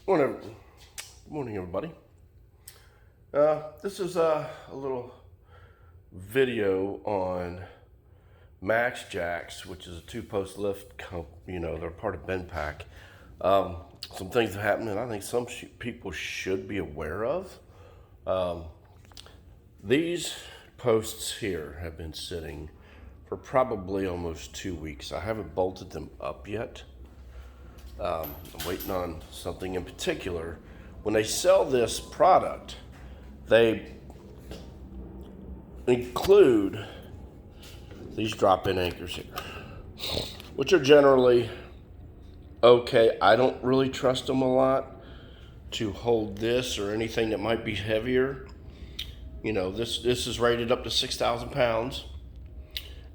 Good morning, everybody. This is a little video on Maxjax, which is a two-post lift they're part of BenPack. Some things that happen, and I think some people should be aware of. These posts here have been sitting for probably almost 2 weeks. I haven't bolted them up yet. I'm waiting on something in particular. When they sell this product, they include these drop-in anchors here, which are generally okay. I don't really trust them a lot to hold this or anything that might be heavier. This is rated up to 6,000 pounds.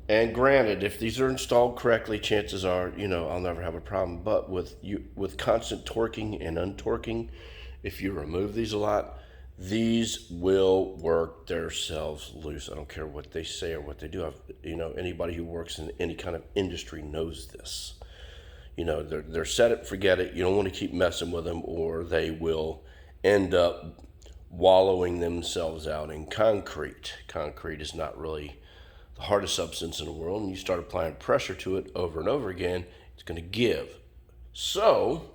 And granted, if these are installed correctly, chances are, I'll never have a problem. But with constant torquing and untorquing, if you remove these a lot, these will work themselves loose. I don't care what they say or what they do. Anybody who works in any kind of industry knows this. They're set it, forget it. You don't want to keep messing with them, or they will end up wallowing themselves out in concrete. Concrete is not really the hardest substance in the world, and you start applying pressure to it over and over again, it's going to give. So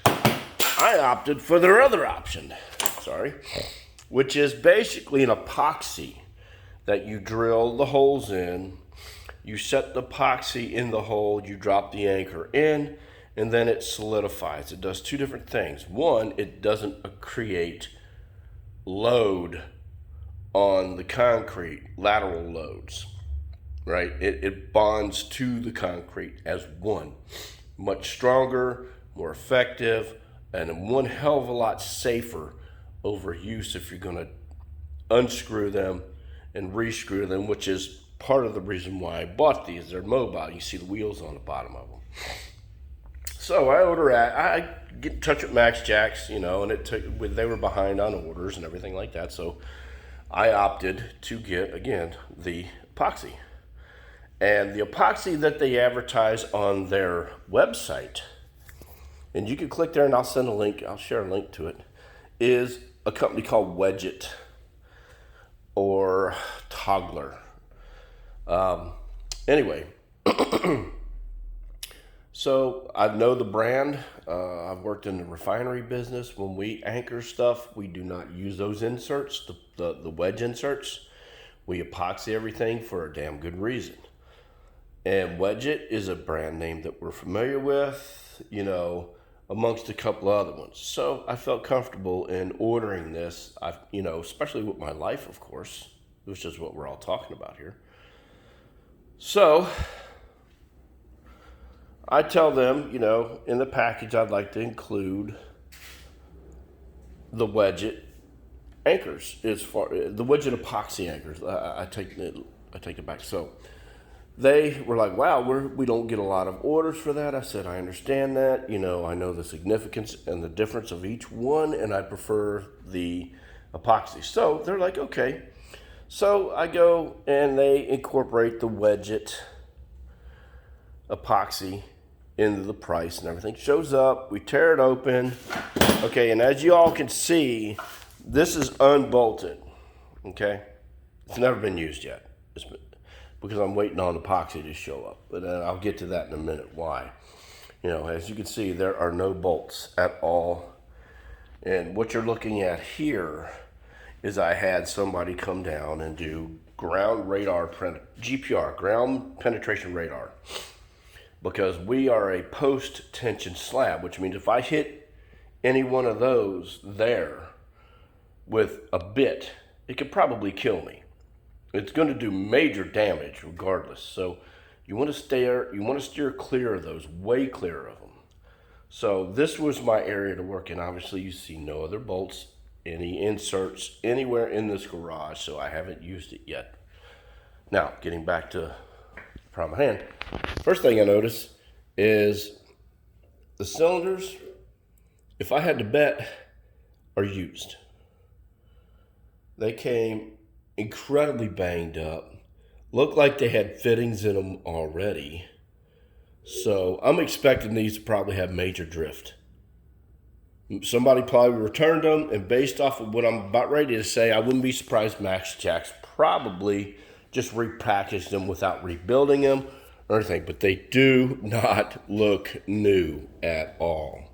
I opted for their other option, which is basically an epoxy that you drill the holes in. You set the epoxy in the hole, you drop the anchor in, and then it solidifies. It does two different things. One, it doesn't create load on the concrete, lateral loads, right? It bonds to the concrete as one. Much stronger, more effective, and one hell of a lot safer over use if you're going to unscrew them and rescrew them, which is part of the reason why I bought these. They're mobile. You see the wheels on the bottom of them. So I get in touch with Maxjax, and they were behind on orders and everything like that. So I opted to get, again, the epoxy. And the epoxy that they advertise on their website, and you can click there and I'll send a link, I'll share a link to it, is a company called Wedget or Toggler. Anyway, so I know the brand. I've worked in the refinery business. When we anchor stuff, we do not use those inserts, the wedge inserts. We epoxy everything for a damn good reason. And Wedget is a brand name that we're familiar with, amongst a couple of other ones. So I felt comfortable in ordering this, especially with my life, of course, which is what we're all talking about here. So I tell them, in the package, I'd like to include the Wedget anchors, the Wedget epoxy anchors. I take it back. So they were like, "Wow, we don't get a lot of orders for that." I said, "I understand that. I know the significance and the difference of each one, and I prefer the epoxy." So they're like, "Okay." So I go and they incorporate the Wedget epoxy into the price, and everything shows up. We tear it open. Okay, and as you all can see, this is unbolted. Okay, it's never been used yet. Because I'm waiting on epoxy to show up, but I'll get to that in a minute. Why? As you can see, there are no bolts at all, and what you're looking at here is I had somebody come down and do GPR, ground penetration radar. Because we are a post-tension slab, which means if I hit any one of those there with a bit, it could probably kill me. It's going to do major damage regardless. So you want to steer clear of those, way clear of them. So this was my area to work in. Obviously, you see no other bolts, any inserts anywhere in this garage, so I haven't used it yet. Now, getting back to the problem at hand. First thing I noticed is the cylinders, if I had to bet, are used. They came incredibly banged up, looked like they had fittings in them already. So I'm expecting these to probably have major drift. Somebody probably returned them, and based off of what I'm about ready to say, I wouldn't be surprised Maxjax probably just repackaged them without rebuilding them or anything, but they do not look new at all.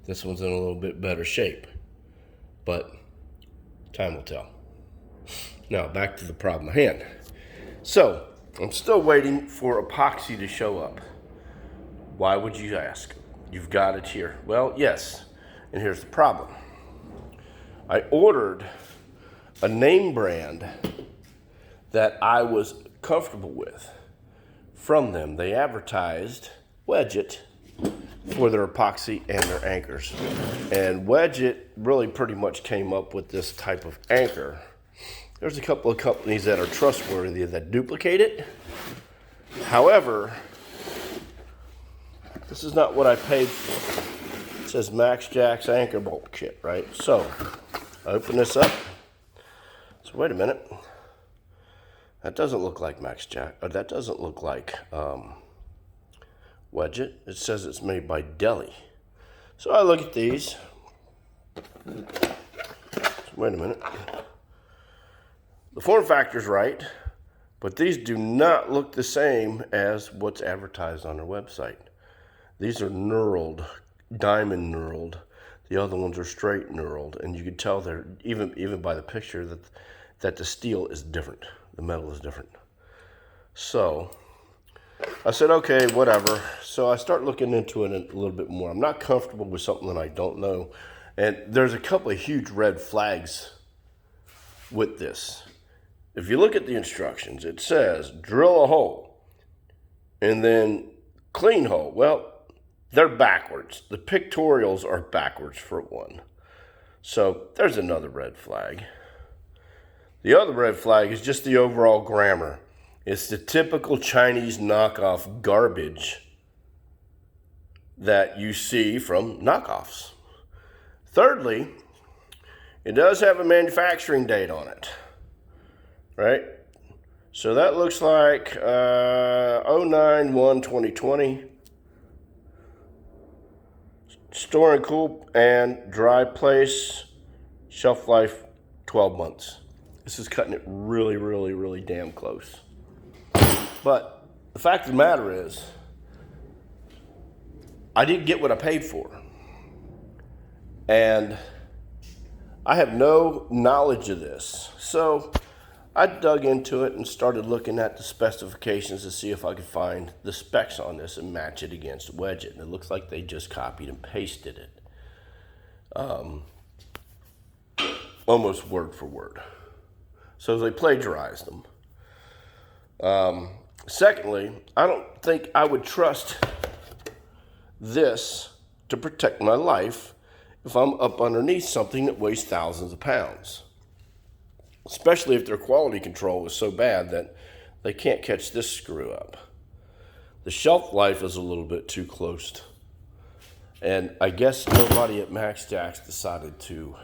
This one's in a little bit better shape, but time will tell. Now, back to the problem at hand. So, I'm still waiting for epoxy to show up. Why would you ask? You've got it here. Well, yes, and here's the problem. I ordered a name brand that I was comfortable with from them. They advertised Wedget for their epoxy and their anchors. And Wedget really pretty much came up with this type of anchor. There's a couple of companies that are trustworthy that duplicate it. However, this is not what I paid for. It says Maxjax anchor bolt kit, right? So, I open this up. So, wait a minute. That doesn't look like Maxjax. That doesn't look like Wedget. It says it's made by Deli. So, I look at these. So, wait a minute. The form factor's right, but these do not look the same as what's advertised on their website. These are knurled, diamond knurled. The other ones are straight knurled, and you can tell they're even by the picture that the steel is different, the metal is different. So I said, okay, whatever. So I start looking into it a little bit more. I'm not comfortable with something that I don't know, and there's a couple of huge red flags with this. If you look at the instructions, it says drill a hole and then clean hole. Well, they're backwards. The pictorials are backwards for one. So there's another red flag. The other red flag is just the overall grammar. It's the typical Chinese knockoff garbage that you see from knockoffs. Thirdly, it does have a manufacturing date on it. Right? So that looks like 09/1/2020. Store and cool and dry place. Shelf life 12 months. This is cutting it really, really, really damn close. But the fact of the matter is, I didn't get what I paid for. And I have no knowledge of this. So I dug into it and started looking at the specifications to see if I could find the specs on this and match it against Wedget. And it looks like they just copied and pasted it. Almost word for word. So they plagiarized them. Secondly, I don't think I would trust this to protect my life if I'm up underneath something that weighs thousands of pounds. Especially if their quality control is so bad that they can't catch this screw up. The shelf life is a little bit too close. And I guess nobody at Maxjax decided to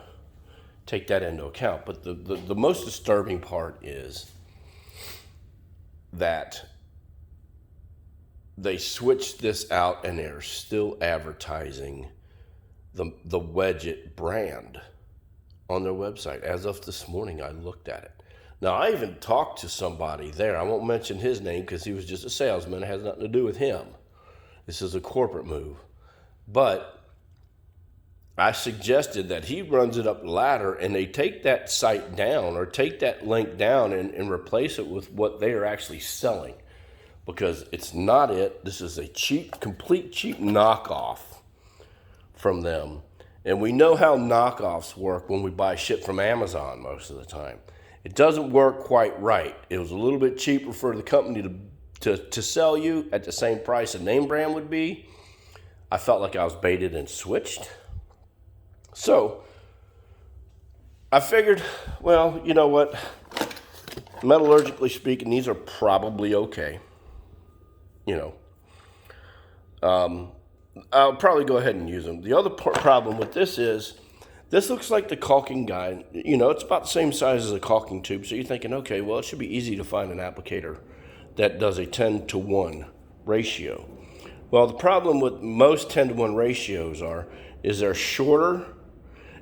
take that into account. But the most disturbing part is that they switched this out and they're still advertising the Wedget brand on their website. As of this morning, I looked at it. Now, I even talked to somebody there. I won't mention his name because he was just a salesman. It has nothing to do with him. This is a corporate move. But I suggested that he runs it up the ladder and they take that site down or take that link down and replace it with what they are actually selling. Because it's not it. This is a complete cheap knockoff from them. And we know how knockoffs work when we buy shit from Amazon most of the time. It doesn't work quite right. It was a little bit cheaper for the company to sell you at the same price a name brand would be. I felt like I was baited and switched. So I figured, well, you know what? Metallurgically speaking, these are probably okay. You know. I'll probably go ahead and use them. The other problem with this is, this looks like the caulking guide. You know, it's about the same size as a caulking tube. So you're thinking, okay, well, it should be easy to find an applicator that does a 10-to-1 ratio. Well, the problem with most 10-to-1 ratios is they're shorter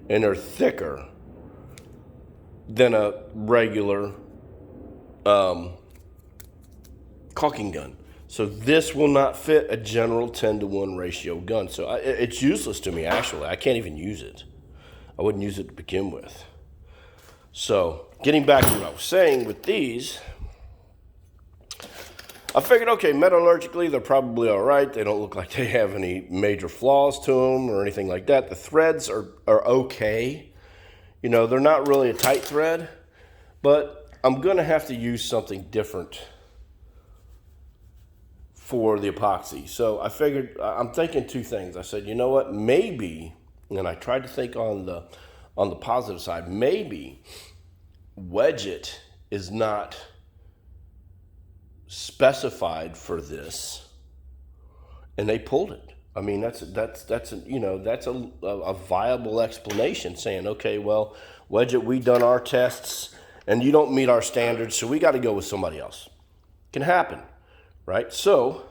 and they're thicker than a regular caulking gun. So this will not fit a general 10-to-1 ratio gun. So it's useless to me, actually. I can't even use it. I wouldn't use it to begin with. So getting back to what I was saying with these, I figured, okay, metallurgically, they're probably all right. They don't look like they have any major flaws to them or anything like that. The threads are okay. You know, they're not really a tight thread, but I'm going to have to use something different for the epoxy. So I figured, I'm thinking two things. I said, you know what, maybe, and I tried to think on the positive side, maybe Wedge It is not specified for this, and they pulled it. I mean, that's a viable explanation, saying, okay, well, Wedge It, we done our tests, and you don't meet our standards, so we got to go with somebody else. Can happen, right? So,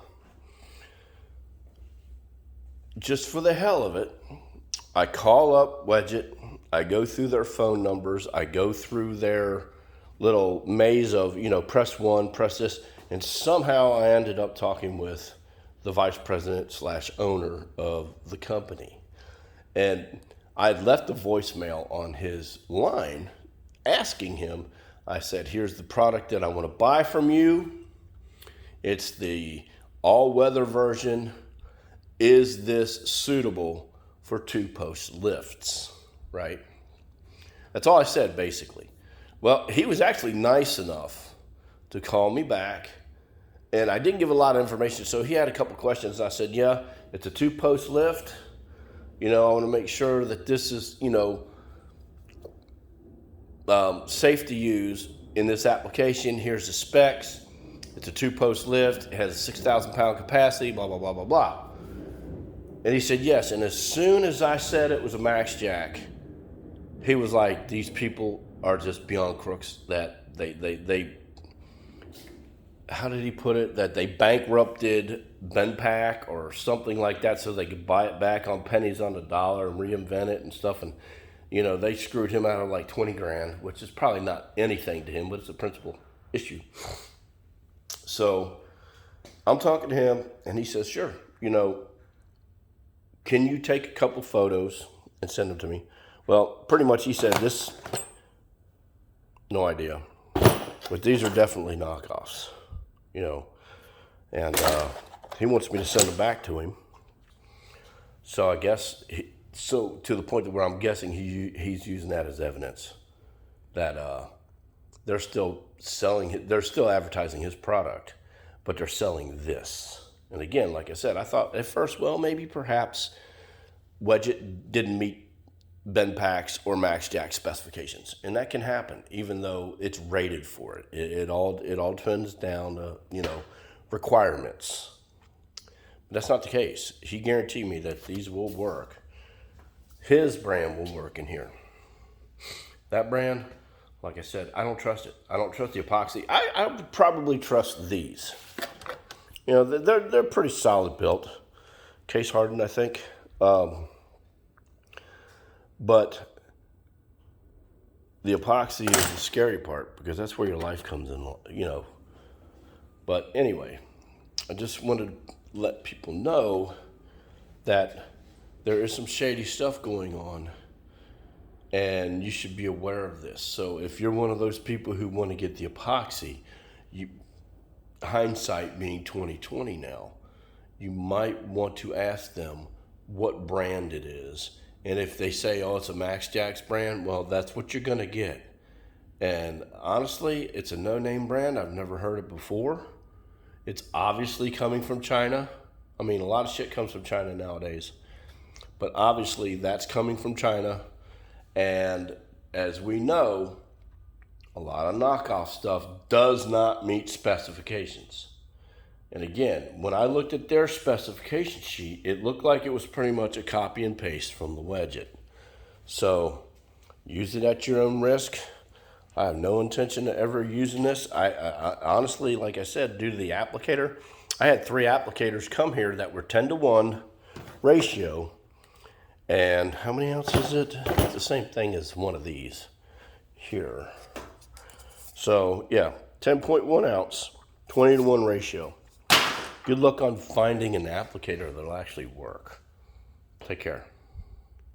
just for the hell of it, I call up Wedge It, I go through their phone numbers, I go through their little maze of, press one, press this, and somehow I ended up talking with the vice president / owner of the company. And I had left a voicemail on his line asking him, I said, here's the product that I want to buy from you. It's the all-weather version. Is this suitable for 2-post lifts, right? That's all I said, basically. Well, he was actually nice enough to call me back, and I didn't give a lot of information, so he had a couple questions. I said, yeah, it's a 2-post lift. I want to make sure that this is, safe to use in this application. Here's the specs. It's a 2-post lift. It has a 6,000-pound capacity, blah, blah, blah, blah, blah. And he said, yes. And as soon as I said it was a Maxjax, he was like, these people are just beyond crooks, that they how did he put it? That they bankrupted Benpack or something like that so they could buy it back on pennies on the dollar and reinvent it and stuff. And, they screwed him out of like 20 grand, which is probably not anything to him, but it's a principal issue. So I'm talking to him, and he says, sure, can you take a couple photos and send them to me? Well, pretty much he said this, no idea. But these are definitely knockoffs, and he wants me to send them back to him. So I guess, to the point where I'm guessing he's using that as evidence that they're still advertising his product, but they're selling this. And again, like I said, I thought at first, well, maybe perhaps Wedge It didn't meet Benpack's or Maxjax specifications, and that can happen, even though it's rated for it. It all depends down to requirements. But that's not the case. He guaranteed me that these will work. His brand will work in here. That brand, like I said, I don't trust it. I don't trust the epoxy. I would probably trust these. They're pretty solid built, case hardened, I think. But the epoxy is the scary part, because that's where your life comes in, But anyway, I just wanted to let people know that there is some shady stuff going on, and you should be aware of this. So if you're one of those people who want to get the epoxy, hindsight being 2020 now, you might want to ask them what brand it is. And if they say, oh, it's a Maxjax brand, well, that's what you're going to get. And honestly, it's a no-name brand. I've never heard it before. It's obviously coming from China. I mean, a lot of shit comes from China nowadays. But obviously, that's coming from China. And as we know, a lot of knockoff stuff does not meet specifications. And again, when I looked at their specification sheet, it looked like it was pretty much a copy and paste from the Wedge It. So use it at your own risk. I have no intention of ever using this. I honestly, like I said, due to the applicator, I had 3 applicators come here that were 10-to-1 ratio, And how many ounces is it? It's the same thing as one of these here. So yeah, 10.1 ounce, 20-to-1 ratio. Good luck on finding an applicator that'll actually work. Take care.